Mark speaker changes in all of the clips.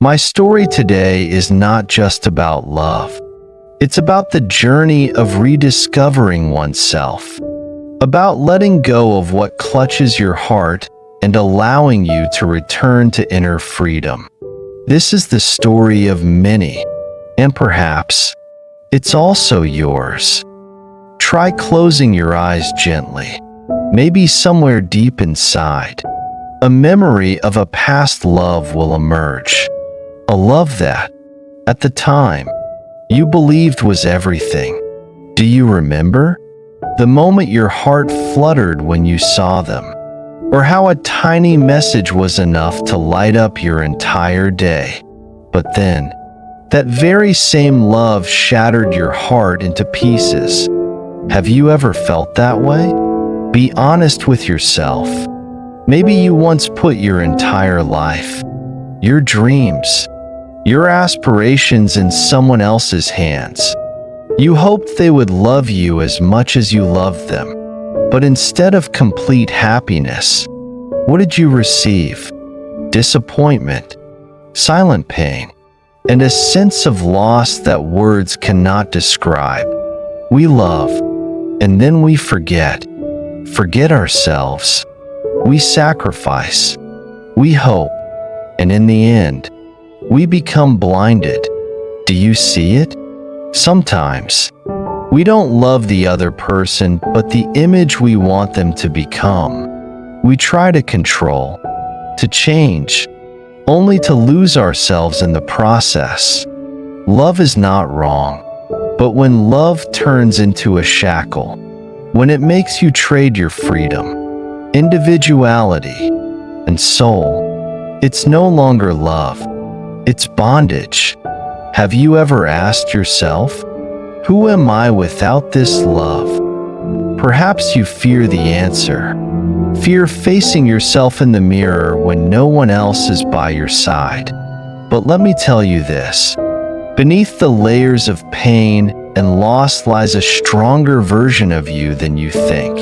Speaker 1: My story today is not just about love. It's about the journey of rediscovering oneself, about letting go of what clutches your heart and allowing you to return to inner freedom. This is the story of many, and perhaps it's also yours. Try closing your eyes gently. Maybe somewhere deep inside, a memory of a past love will emerge. A love that, at the time, you believed was everything. Do you remember? The moment your heart fluttered when you saw them, or how a tiny message was enough to light up your entire day. But then, that very same love shattered your heart into pieces. Have you ever felt that way? Be honest with yourself. Maybe you once put your entire life, your dreams, your aspirations in someone else's hands. You hoped they would love you as much as you loved them. But instead of complete happiness, what did you receive? Disappointment, silent pain, and a sense of loss that words cannot describe. We love, and then we forget ourselves. We sacrifice, we hope, and in the end, we become blinded. Do you see it? Sometimes, we don't love the other person, but the image we want them to become. We try to control, to change, only to lose ourselves in the process. Love is not wrong, but when love turns into a shackle, when it makes you trade your freedom, individuality, and soul, it's no longer love, it's bondage. Have you ever asked yourself, who am I without this love? Perhaps you fear the answer. Fear facing yourself in the mirror when no one else is by your side. But let me tell you this. Beneath the layers of pain and loss lies a stronger version of you than you think.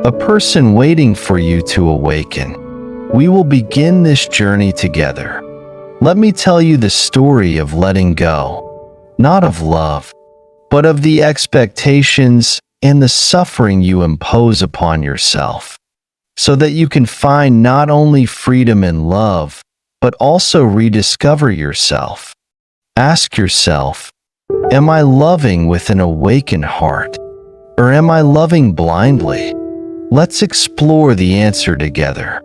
Speaker 1: A person waiting for you to awaken. We will begin this journey together. Let me tell you the story of letting go, not of love, but of the expectations and the suffering you impose upon yourself, so that you can find not only freedom and love, but also rediscover yourself. Ask yourself, am I loving with an awakened heart, or am I loving blindly? Let's explore the answer together.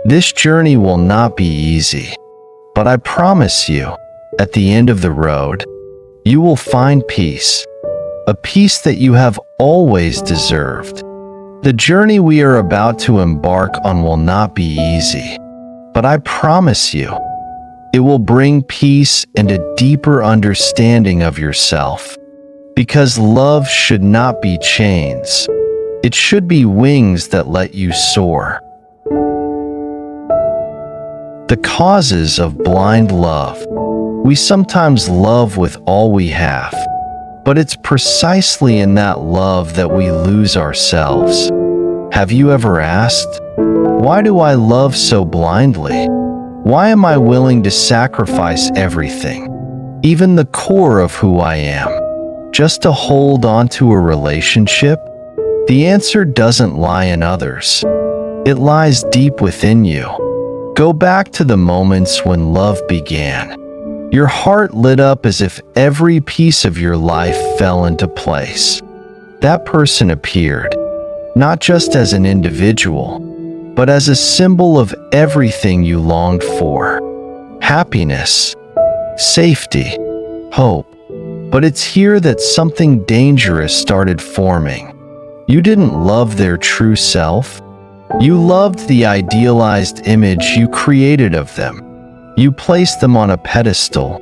Speaker 1: This journey will not be easy, but I promise you, at the end of the road, you will find peace, a peace that you have always deserved. The journey we are about to embark on will not be easy, but I promise you, it will bring peace and a deeper understanding of yourself. Because love should not be chains. It should be wings that let you soar. The causes of blind love. We sometimes love with all we have, but it's precisely in that love that we lose ourselves. Have you ever asked, why do I love so blindly? Why am I willing to sacrifice everything, even the core of who I am, just to hold on to a relationship? The answer doesn't lie in others. It lies deep within you. Go back to the moments when love began. Your heart lit up as if every piece of your life fell into place. That person appeared, not just as an individual, but as a symbol of everything you longed for. Happiness, safety, hope. But it's here that something dangerous started forming. You didn't love their true self. You loved the idealized image you created of them. You placed them on a pedestal,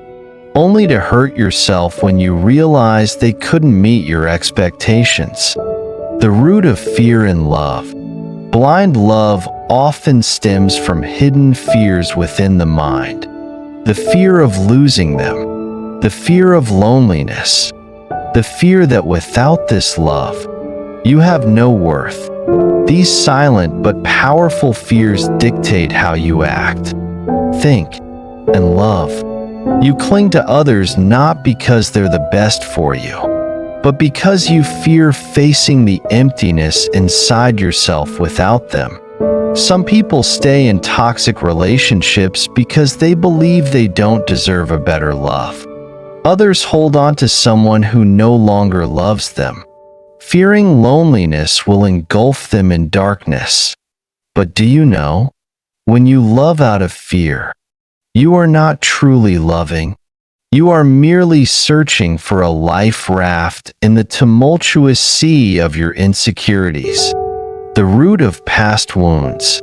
Speaker 1: only to hurt yourself when you realized they couldn't meet your expectations. The root of fear in love. Blind love often stems from hidden fears within the mind. The fear of losing them, the fear of loneliness, the fear that without this love, you have no worth. These silent but powerful fears dictate how you act, think, and love. You cling to others not because they're the best for you, but because you fear facing the emptiness inside yourself without them. Some people stay in toxic relationships because they believe they don't deserve a better love. Others hold on to someone who no longer loves them, fearing loneliness will engulf them in darkness. But do you know, when you love out of fear, you are not truly loving. You are merely searching for a life raft in the tumultuous sea of your insecurities. The root of past wounds.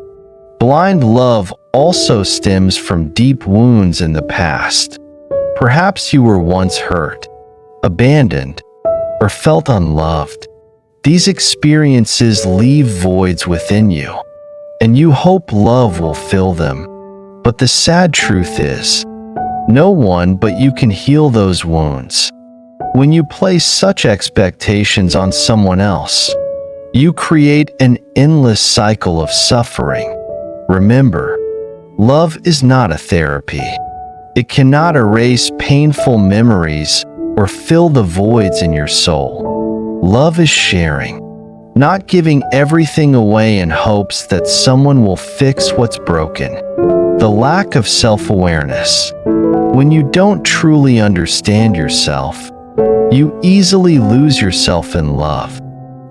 Speaker 1: Blind love also stems from deep wounds in the past. Perhaps you were once hurt, abandoned, or felt unloved. These experiences leave voids within you, and you hope love will fill them. But the sad truth is, no one but you can heal those wounds. When you place such expectations on someone else, you create an endless cycle of suffering. Remember, love is not a therapy. It cannot erase painful memories or fill the voids in your soul. Love is sharing, not giving everything away in hopes that someone will fix what's broken. The lack of self-awareness. When you don't truly understand yourself, you easily lose yourself in love.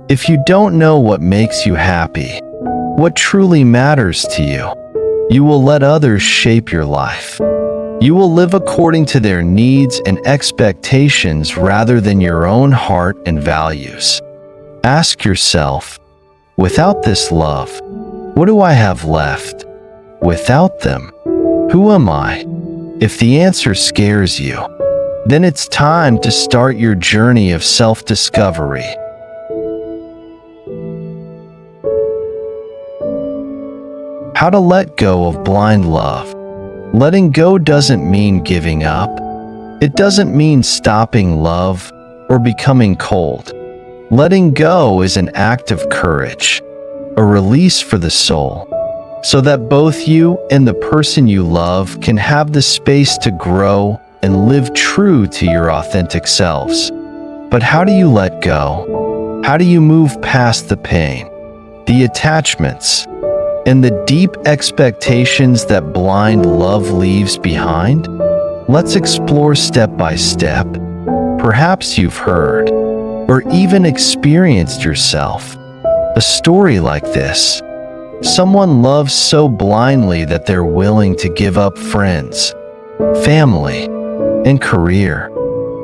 Speaker 1: If you don't know what makes you happy, what truly matters to you, you will let others shape your life. You will live according to their needs and expectations rather than your own heart and values. Ask yourself, without this love, what do I have left? Without them, who am I? If the answer scares you, then it's time to start your journey of self-discovery. How to let go of blind love. Letting go doesn't mean giving up. It doesn't mean stopping love or becoming cold. Letting go is an act of courage, a release for the soul, so that both you and the person you love can have the space to grow and live true to your authentic selves. But how do you let go? How do you move past the pain, the attachments, and the deep expectations that blind love leaves behind? Let's explore step by step. Perhaps you've heard, or even experienced yourself, a story like this. Someone loves so blindly that they're willing to give up friends, family, and career,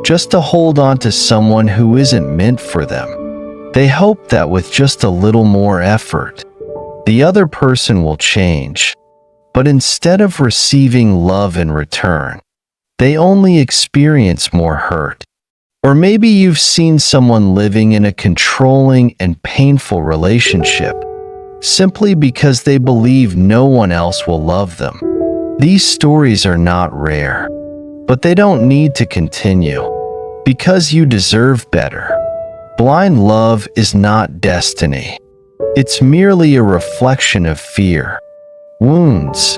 Speaker 1: just to hold on to someone who isn't meant for them. They hope that with just a little more effort, the other person will change. But instead of receiving love in return, they only experience more hurt. Or maybe you've seen someone living in a controlling and painful relationship simply because they believe no one else will love them. These stories are not rare, but they don't need to continue because you deserve better. Blind love is not destiny. It's merely a reflection of fear, wounds,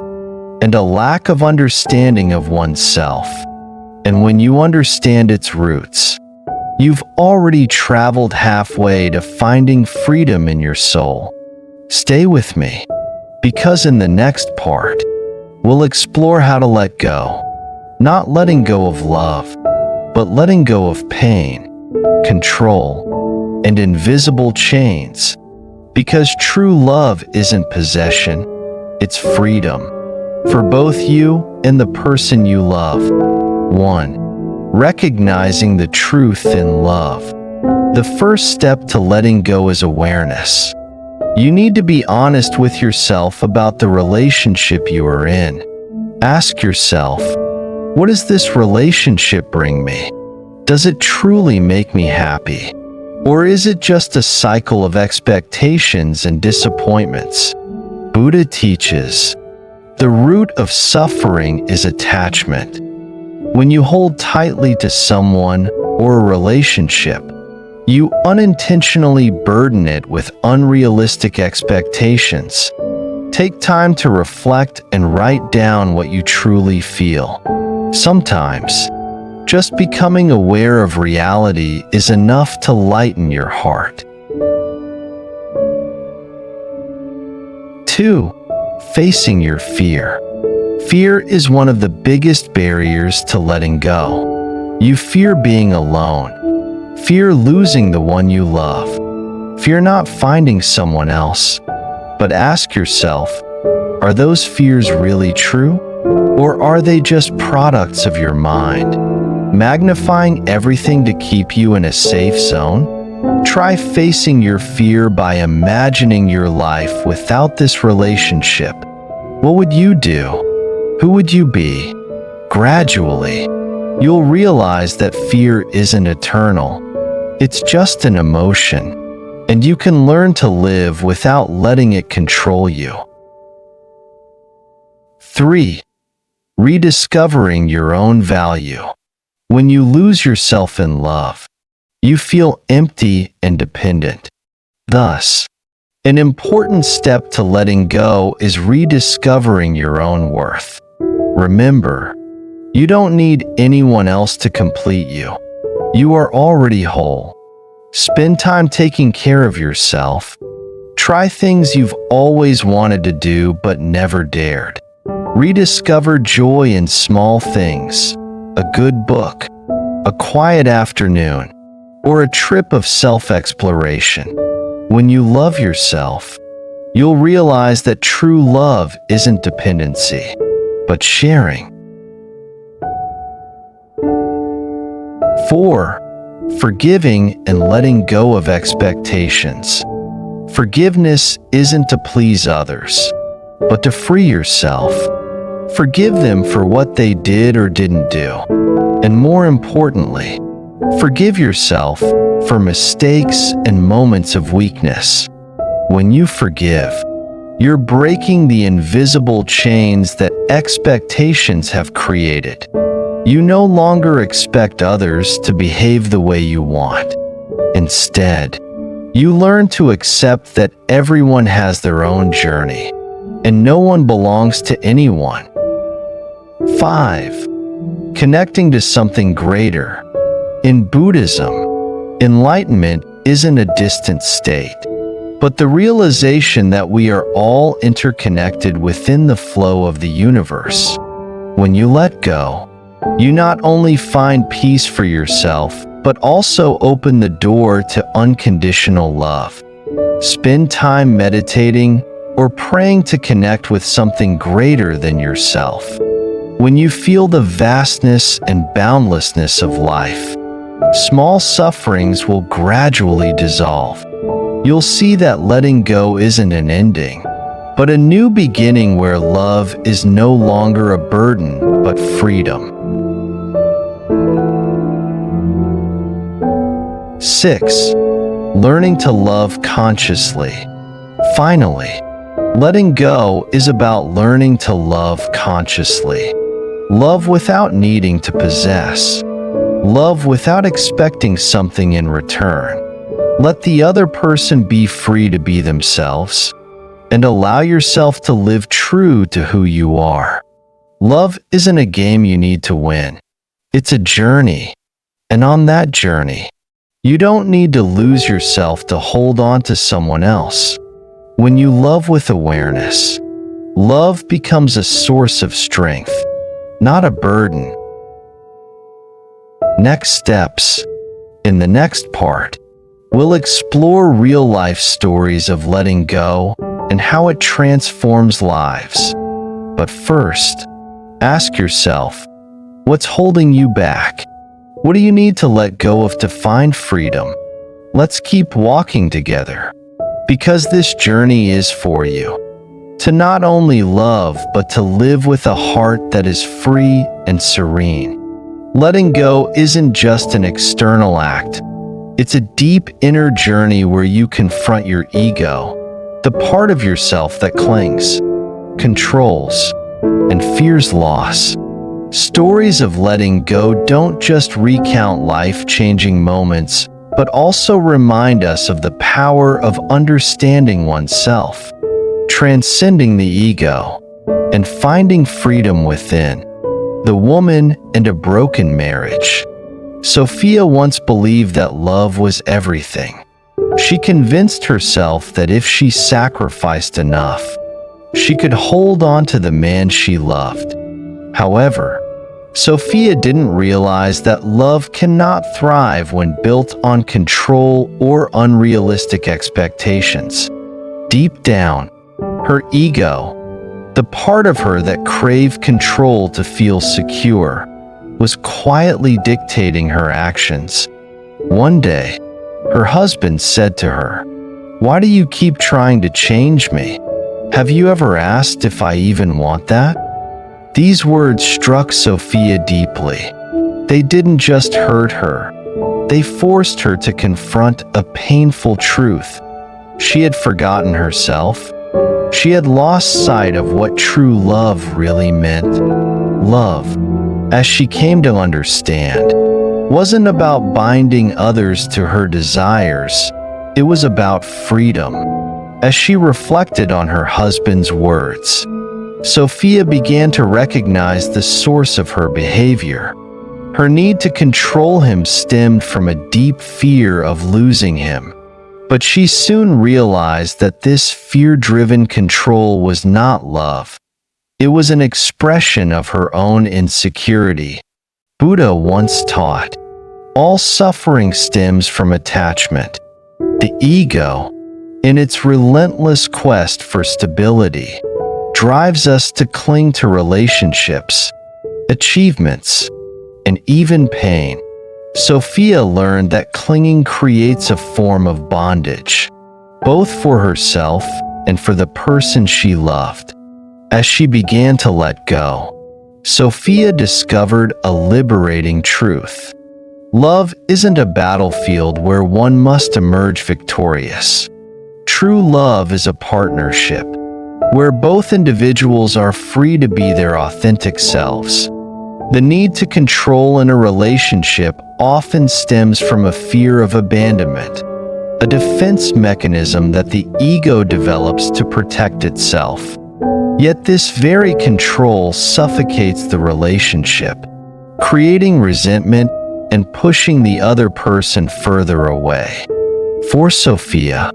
Speaker 1: and a lack of understanding of oneself. And when you understand its roots, you've already traveled halfway to finding freedom in your soul. Stay with me, because in the next part, we'll explore how to let go. Not letting go of love, but letting go of pain, control, and invisible chains. Because true love isn't possession, it's freedom. For both you and the person you love. 1. Recognizing the truth in love. The first step to letting go is awareness. You need to be honest with yourself about the relationship you are in. Ask yourself, what does this relationship bring me? Does it truly make me happy? Or is it just a cycle of expectations and disappointments? Buddha teaches, the root of suffering is attachment. When you hold tightly to someone or a relationship, you unintentionally burden it with unrealistic expectations. Take time to reflect and write down what you truly feel. Sometimes, just becoming aware of reality is enough to lighten your heart. 2. Facing your fear. Fear is one of the biggest barriers to letting go. You fear being alone. Fear losing the one you love. Fear not finding someone else. But ask yourself, are those fears really true? Or are they just products of your mind, magnifying everything to keep you in a safe zone? Try facing your fear by imagining your life without this relationship. What would you do? Who would you be? Gradually, you'll realize that fear isn't eternal. It's just an emotion, and you can learn to live without letting it control you. 3. Rediscovering your own value. When you lose yourself in love, you feel empty and dependent. Thus, an important step to letting go is rediscovering your own worth. Remember, you don't need anyone else to complete you. You are already whole. Spend time taking care of yourself. Try things you've always wanted to do but never dared. Rediscover joy in small things, a good book, a quiet afternoon, or a trip of self-exploration. When you love yourself, you'll realize that true love isn't dependency, but sharing. 4. Forgiving and letting go of expectations. Forgiveness isn't to please others, but to free yourself. Forgive them for what they did or didn't do. And more importantly, forgive yourself for mistakes and moments of weakness. When you forgive, you're breaking the invisible chains that expectations have created. You no longer expect others to behave the way you want. Instead, you learn to accept that everyone has their own journey, and no one belongs to anyone. 5. Connecting to something greater. In Buddhism, enlightenment isn't a distant state, but the realization that we are all interconnected within the flow of the universe. When you let go, you not only find peace for yourself, but also open the door to unconditional love. Spend time meditating or praying to connect with something greater than yourself. When you feel the vastness and boundlessness of life, small sufferings will gradually dissolve. You'll see that letting go isn't an ending, but a new beginning where love is no longer a burden, but freedom. 6. Learning to love consciously. Finally, letting go is about learning to love consciously. Love without needing to possess. Love without expecting something in return. Let the other person be free to be themselves, and allow yourself to live true to who you are. Love isn't a game you need to win. It's a journey, and on that journey, you don't need to lose yourself to hold on to someone else. When you love with awareness, love becomes a source of strength, not a burden. Next steps. In the next part, we'll explore real-life stories of letting go and how it transforms lives. But first, ask yourself, what's holding you back? What do you need to let go of to find freedom? Let's keep walking together, because this journey is for you. To not only love, but to live with a heart that is free and serene. Letting go isn't just an external act. It's a deep inner journey where you confront your ego, the part of yourself that clings, controls, and fears loss. Stories of letting go don't just recount life-changing moments, but also remind us of the power of understanding oneself. transcending the ego, and finding freedom within. The Woman and a Broken Marriage. Sophia once believed that love was everything. She convinced herself that if she sacrificed enough, she could hold on to the man she loved. However, Sophia didn't realize that love cannot thrive when built on control or unrealistic expectations. Deep down, her ego, the part of her that craved control to feel secure, was quietly dictating her actions. One day, her husband said to her, "Why do you keep trying to change me? Have you ever asked if I even want that?" These words struck Sophia deeply. They didn't just hurt her. They forced her to confront a painful truth. She had forgotten herself. She had lost sight of what true love really meant. Love, as she came to understand, wasn't about binding others to her desires. It was about freedom. As she reflected on her husband's words, Sophia began to recognize the source of her behavior. Her need to control him stemmed from a deep fear of losing him. But she soon realized that this fear-driven control was not love. It was an expression of her own insecurity. Buddha once taught, "All suffering stems from attachment." The ego, in its relentless quest for stability, drives us to cling to relationships, achievements, and even pain. Sophia learned that clinging creates a form of bondage, both for herself and for the person she loved. As she began to let go, Sophia discovered a liberating truth. Love isn't a battlefield where one must emerge victorious. True love is a partnership, where both individuals are free to be their authentic selves. The need to control in a relationship often stems from a fear of abandonment, a defense mechanism that the ego develops to protect itself. Yet this very control suffocates the relationship, creating resentment and pushing the other person further away. For Sophia,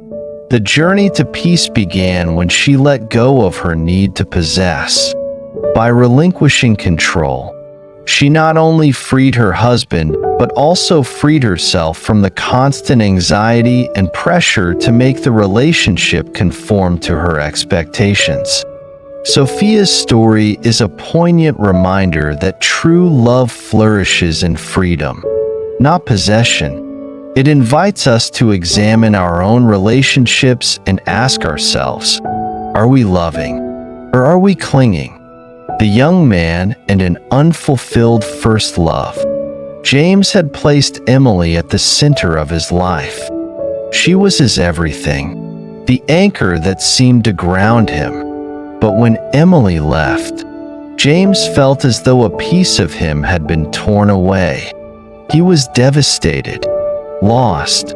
Speaker 1: the journey to peace began when she let go of her need to possess. By relinquishing control, she not only freed her husband, but also freed herself from the constant anxiety and pressure to make the relationship conform to her expectations. Sophia's story is a poignant reminder that true love flourishes in freedom, not possession. It invites us to examine our own relationships and ask ourselves, are we loving, or are we clinging? The young man and an unfulfilled first love. James had placed Emily at the center of his life. She was his everything, the anchor that seemed to ground him. But when Emily left, James felt as though a piece of him had been torn away. He was devastated, lost,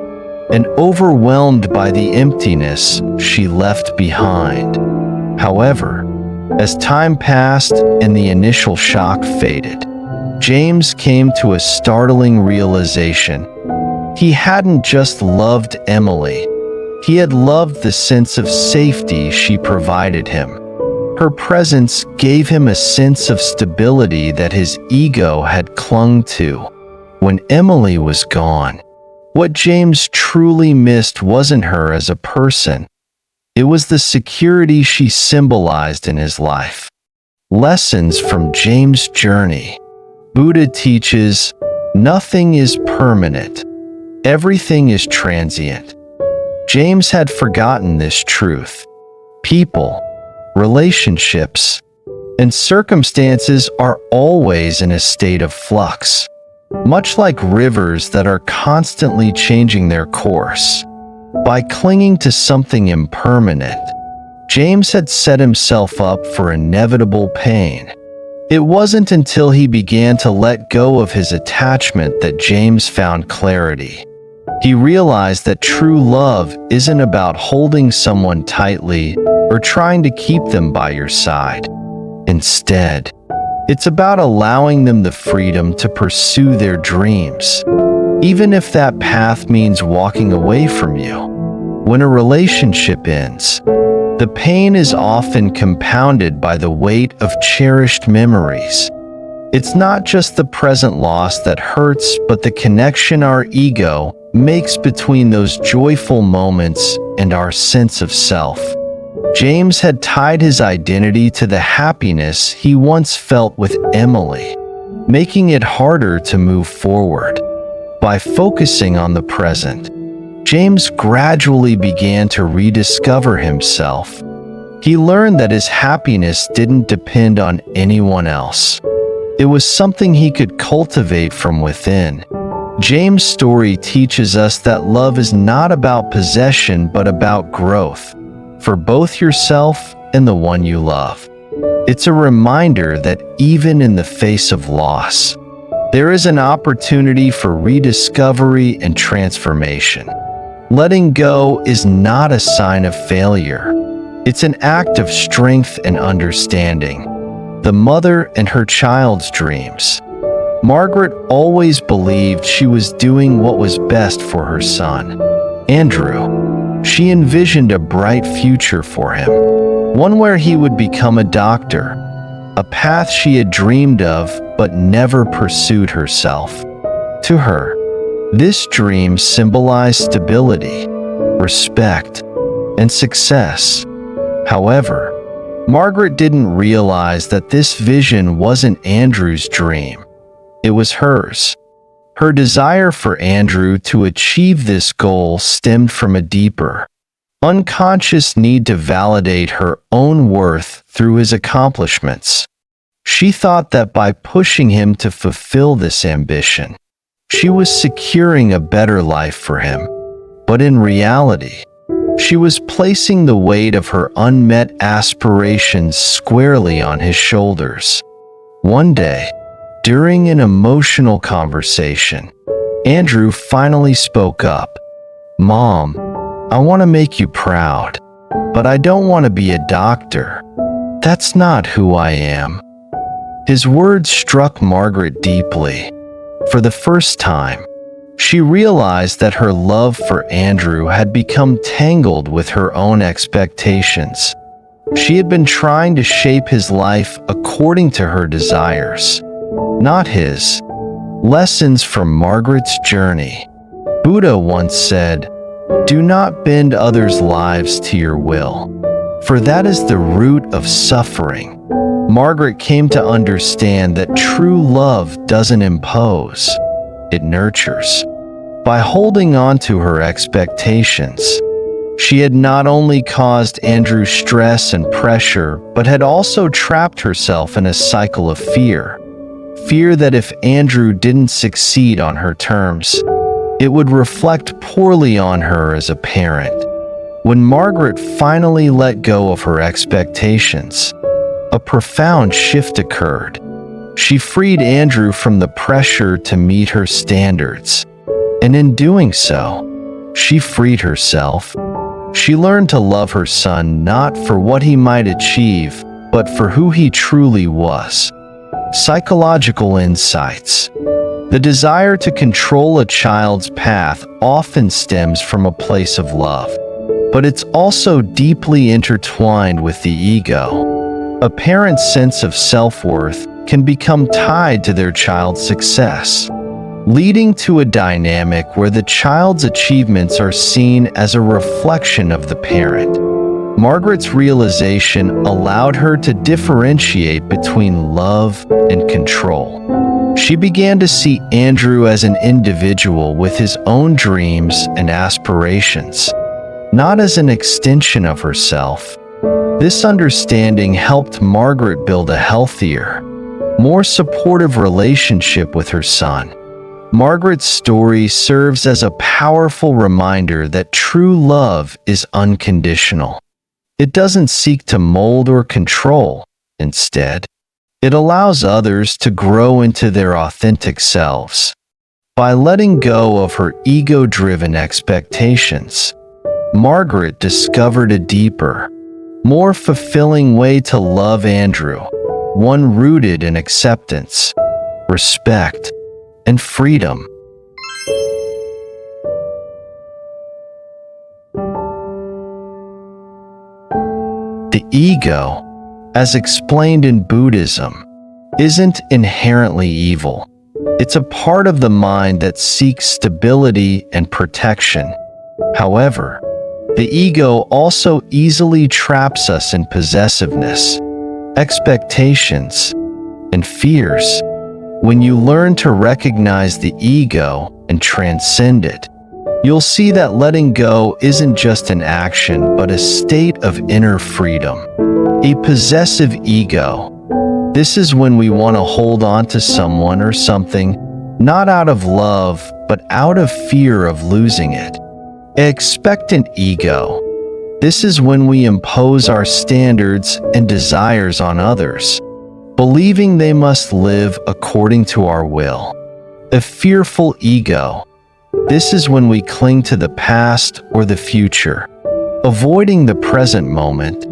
Speaker 1: and overwhelmed by the emptiness she left behind. However, as time passed and the initial shock faded, James came to a startling realization. He hadn't just loved Emily, he had loved the sense of safety she provided him. Her presence gave him a sense of stability that his ego had clung to. When Emily was gone, what James truly missed wasn't her as a person. It was the security she symbolized in his life. Lessons from James' journey. Buddha teaches, nothing is permanent. Everything is transient. James had forgotten this truth. People, relationships, and circumstances are always in a state of flux, much like rivers that are constantly changing their course. By clinging to something impermanent, James had set himself up for inevitable pain. It wasn't until he began to let go of his attachment that James found clarity. He realized that true love isn't about holding someone tightly or trying to keep them by your side. Instead, it's about allowing them the freedom to pursue their dreams, even if that path means walking away from you. When a relationship ends, the pain is often compounded by the weight of cherished memories. It's not just the present loss that hurts, but the connection our ego makes between those joyful moments and our sense of self. James had tied his identity to the happiness he once felt with Emily, making it harder to move forward. By focusing on the present, James gradually began to rediscover himself. He learned that his happiness didn't depend on anyone else. It was something he could cultivate from within. James' story teaches us that love is not about possession but about growth, for both yourself and the one you love. It's a reminder that even in the face of loss, there is an opportunity for rediscovery and transformation. Letting go is not a sign of failure. It's an act of strength and understanding. The mother and her child's dreams. Margaret always believed she was doing what was best for her son, Andrew. She envisioned a bright future for him, one where he would become a doctor, a path she had dreamed of but never pursued herself. To her, this dream symbolized stability, respect, and success. However, Margaret didn't realize that this vision wasn't Andrew's dream. It was hers. Her desire for Andrew to achieve this goal stemmed from a deeper, unconscious need to validate her own worth through his accomplishments. She thought that by pushing him to fulfill this ambition, she was securing a better life for him. But in reality, she was placing the weight of her unmet aspirations squarely on his shoulders. One day, during an emotional conversation, Andrew finally spoke up. "Mom, I want to make you proud, but I don't want to be a doctor. That's not who I am." His words struck Margaret deeply. For the first time, she realized that her love for Andrew had become tangled with her own expectations. She had been trying to shape his life according to her desires, not his. Lessons from Margaret's journey. Buddha once said, "Do not bend others' lives to your will, for that is the root of suffering." Margaret came to understand that true love doesn't impose, it nurtures. By holding on to her expectations, she had not only caused Andrew stress and pressure, but had also trapped herself in a cycle of fear. Fear that if Andrew didn't succeed on her terms, it would reflect poorly on her as a parent. When Margaret finally let go of her expectations, a profound shift occurred. She freed Andrew from the pressure to meet her standards, and in doing so, she freed herself. She learned to love her son not for what he might achieve, but for who he truly was. Psychological insights. The desire to control a child's path often stems from a place of love, but it's also deeply intertwined with the ego. A parent's sense of self-worth can become tied to their child's success, leading to a dynamic where the child's achievements are seen as a reflection of the parent. Margaret's realization allowed her to differentiate between love and control. She began to see Andrew as an individual with his own dreams and aspirations, not as an extension of herself. This understanding helped Margaret build a healthier, more supportive relationship with her son. Margaret's story serves as a powerful reminder that true love is unconditional. It doesn't seek to mold or control. Instead, it allows others to grow into their authentic selves. By letting go of her ego-driven expectations, Margaret discovered a deeper, more fulfilling way to love Andrew, one rooted in acceptance, respect, and freedom. The ego, as explained in Buddhism, isn't inherently evil. It's a part of the mind that seeks stability and protection. However, the ego also easily traps us in possessiveness, expectations, and fears. When you learn to recognize the ego and transcend it, you'll see that letting go isn't just an action but a state of inner freedom. A possessive ego. This is when we want to hold on to someone or something, not out of love, but out of fear of losing it. An expectant ego. This is when we impose our standards and desires on others, believing they must live according to our will. A fearful ego. This is when we cling to the past or the future, avoiding the present moment.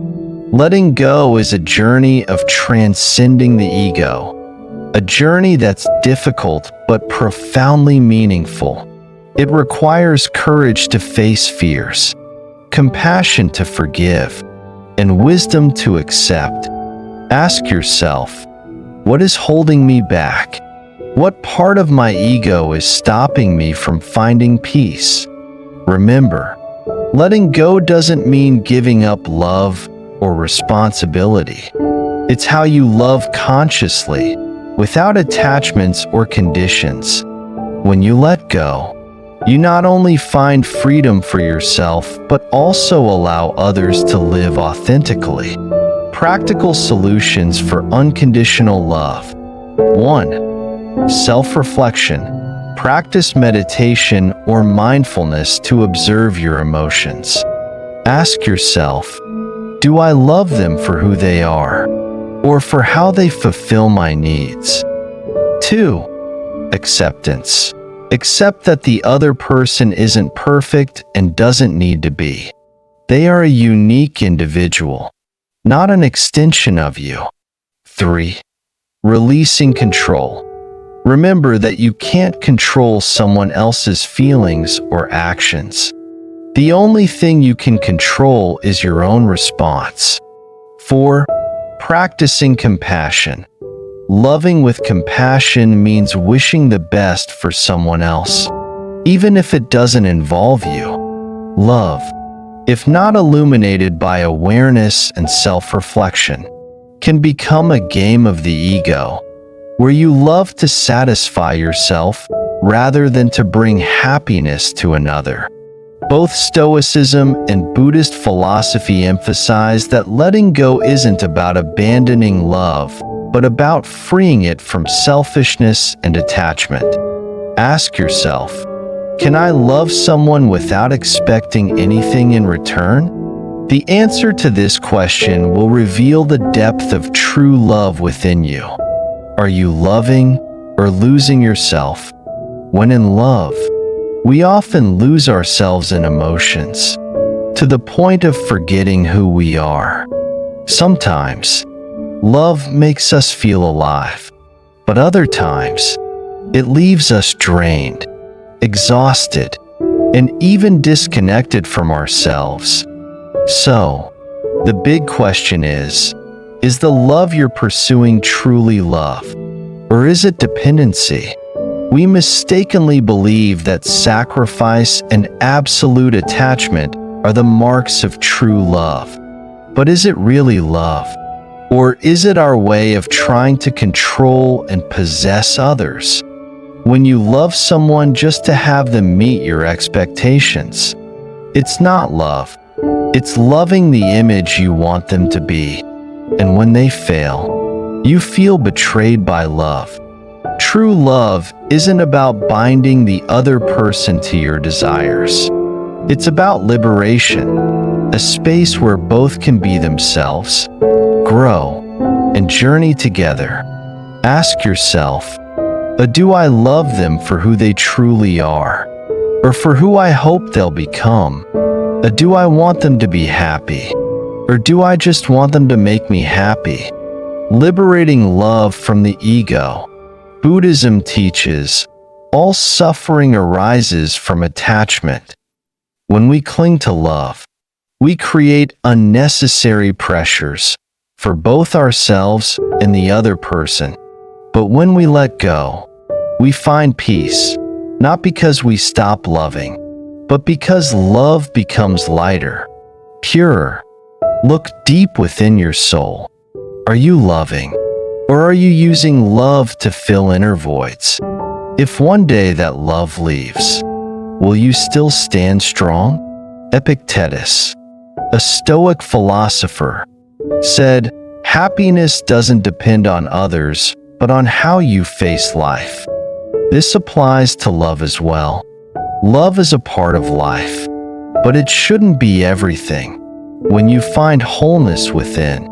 Speaker 1: Letting go is a journey of transcending the ego, a journey that's difficult but profoundly meaningful. It requires courage to face fears, compassion to forgive, and wisdom to accept. Ask yourself, what is holding me back? What part of my ego is stopping me from finding peace? Remember, letting go doesn't mean giving up love or responsibility. It's how you love consciously, without attachments or conditions. When you let go, you not only find freedom for yourself, but also allow others to live authentically. Practical solutions for unconditional love. 1. Self-reflection. Practice meditation or mindfulness to observe your emotions. Ask yourself, do I love them for who they are, or for how they fulfill my needs? 2. Acceptance. Accept that the other person isn't perfect and doesn't need to be. They are a unique individual, not an extension of you. 3. Releasing control. Remember that you can't control someone else's feelings or actions. The only thing you can control is your own response. 4. Practicing compassion. Loving with compassion means wishing the best for someone else, even if it doesn't involve you. Love, if not illuminated by awareness and self-reflection, can become a game of the ego, where you love to satisfy yourself rather than to bring happiness to another. Both Stoicism and Buddhist philosophy emphasize that letting go isn't about abandoning love, but about freeing it from selfishness and attachment. Ask yourself, can I love someone without expecting anything in return? The answer to this question will reveal the depth of true love within you. Are you loving or losing yourself? When in love, we often lose ourselves in emotions, to the point of forgetting who we are. Sometimes, love makes us feel alive, but other times, it leaves us drained, exhausted, and even disconnected from ourselves. So, the big question is the love you're pursuing truly love, or is it dependency? We mistakenly believe that sacrifice and absolute attachment are the marks of true love. But is it really love? Or is it our way of trying to control and possess others? When you love someone just to have them meet your expectations, it's not love. It's loving the image you want them to be. And when they fail, you feel betrayed by love. True love isn't about binding the other person to your desires. It's about liberation, a space where both can be themselves, grow, and journey together. Ask yourself, Do I love them for who they truly are? Or for who I hope they'll become? Do I want them to be happy? Or do I just want them to make me happy? Liberating love from the ego. Buddhism teaches, all suffering arises from attachment. When we cling to love, we create unnecessary pressures for both ourselves and the other person. But when we let go, we find peace, not because we stop loving, but because love becomes lighter, purer. Look deep within your soul. Are you loving, or are you using love to fill inner voids? If one day that love leaves, will you still stand strong? Epictetus, a Stoic philosopher, said, "Happiness doesn't depend on others, but on how you face life." This applies to love as well. Love is a part of life, but it shouldn't be everything. When you find wholeness within,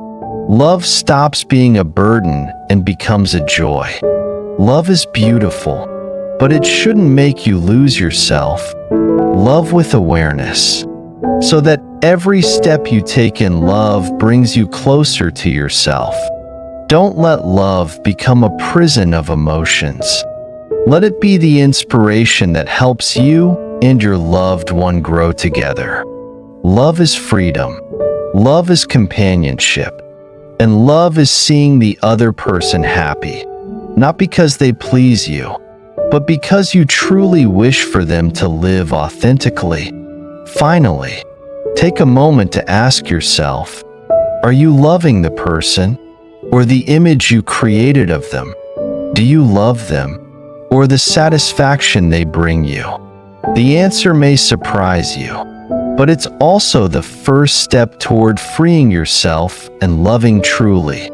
Speaker 1: love stops being a burden and becomes a joy. Love is beautiful, but it shouldn't make you lose yourself. Love with awareness, so that every step you take in love brings you closer to yourself. Don't let love become a prison of emotions. Let it be the inspiration that helps you and your loved one grow together. Love is freedom. Love is companionship. And love is seeing the other person happy, not because they please you, but because you truly wish for them to live authentically. Finally, take a moment to ask yourself, are you loving the person or the image you created of them? Do you love them or the satisfaction they bring you? The answer may surprise you, but it's also the first step toward freeing yourself and loving truly.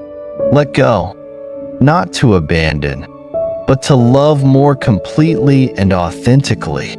Speaker 1: Let go, not to abandon, but to love more completely and authentically.